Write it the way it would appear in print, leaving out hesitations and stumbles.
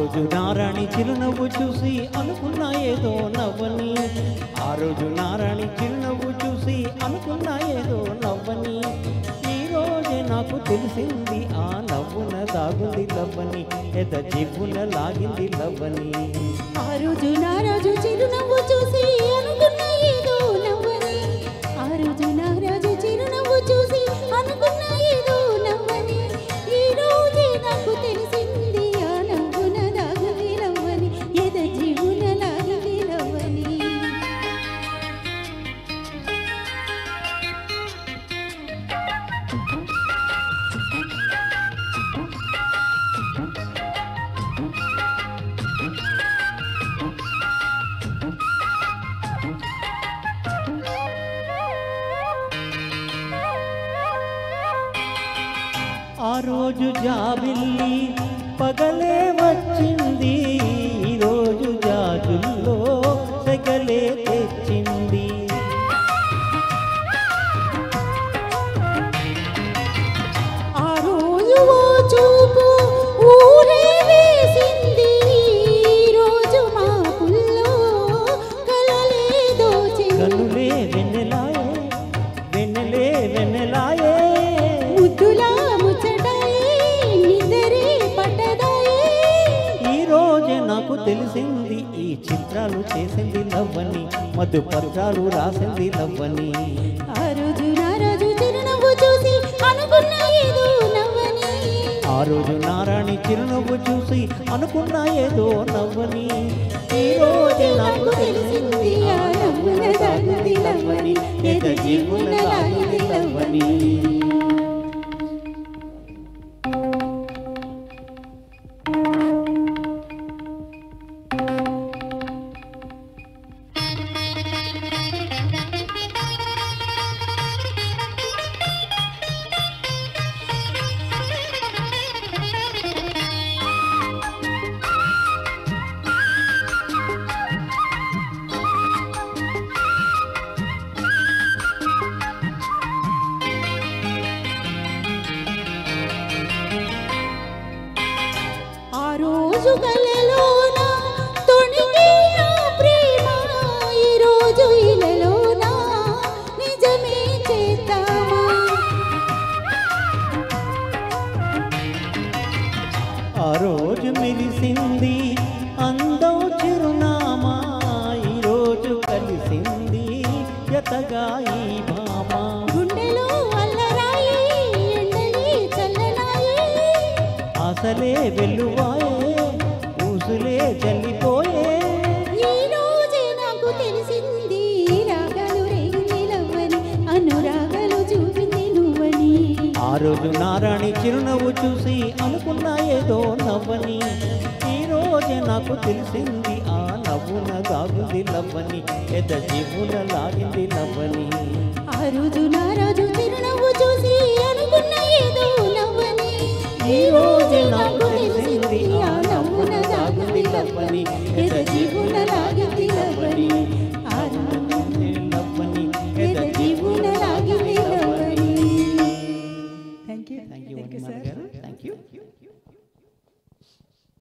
రోజు నారాణి చిరునవ్వు చూసి అనుకున్నా ఏదో నవ్వని, ఆ రోజు నారాణి చిరునవ్వు చూసి అనుకున్నా ఏదో నవ్వని, ఈ రోజే నాకు తెలిసింది ఆ నవ్వున దాగుంది లవ్వని, ఎద జివ్వున లాగింది లవ్వని. ఆ రోజు నారాజు చిరునవ్వు చూసి అనుకున్నా ఏదో నవ్వని, ఆ రోజు నారాజు చిరునవ్వు చూసి అనుకున్నా ఏదో నవ్వని, ఈ రోజే నాకు తెలిసింది ఆ నవ్వున దాగుంది లవ్వని, ఎద జివ్వున లాగింది లవ్వని. ఆ రోజు జాబిల్లి పగలే వచ్చింది, ఈ రోజు జాజుల్లో సెగలే తెచ్చింది. ఆ రోజు ఓ చూపు ఊరే వేసింది, ఈ రోజు మా పుల్లో కలలే దోచింది. కనులే వెన్నెలాయే వెన్నెలే వెన్నెలాయే, ముద్దులా ముచ్చటాయే నిద్రే పట్టదాయే. ఈ రోజే నాకు తెలిసింది ఈ చిత్రాలు చేసింది లవ్వని, మధు పత్రాలు రాసింది లవ్వని. ఆ రోజు నారాజు చిరునవ్వు చూసి అనుకున్నా ఏదో నవ్వని, ఆ రోజు నారాణి చిరునవ్వు చూసి అనుకున్నా ఏదో నవ్వని, ఈ రోజే నాకు తెలిసింది ఆ నవ్వున దాగుంది లవ్వని, ఎద జీవున లాగింది లవ్వని. ఆ రోజు కలలోన తొణికిన ప్రేమ, ఈ రోజు ఇలలోన నిజమే చేద్దామా. ఆ రోజు మెరిసింది అందం చిరునామా, ఈ రోజు కలిసింది జతగా ఈ భామ. గుండెలో అల్లరాయి ఎండలే చల్లనాయి, ఆశలే వెల్లువాయే ఊసులే చల్లిపోయే, ఈ రోజే నాకు తెలిసింది రాగాలు రేగింది లవ్వని, అనురాగాలు చూపింది నువ్వని. ఆ రోజు నారాణి చిరునవ్వు చూసి అనుకున్నా ఏదో నవ్వని, ఈ రోజే నాకు తెలిసింది ఆ నవ్వున దాగుంది లవ్వని, ఎద జీవున లాగింది లవ్వని. ఆ రోజు నారాజు చిరునవ్వు చూసి అనుకున్నా ఏదో నవ్వని, ఈ రోజే నాకు తెలిసింది ఆ నవ్వున దాగుంది లవ్వని, ఎద జీవున లాగింది లవ్వని. ఆ రోజు లవ్వని ఎద జీవున లాగింది లవ్వని. Thank you Thank you, sir. Thank you.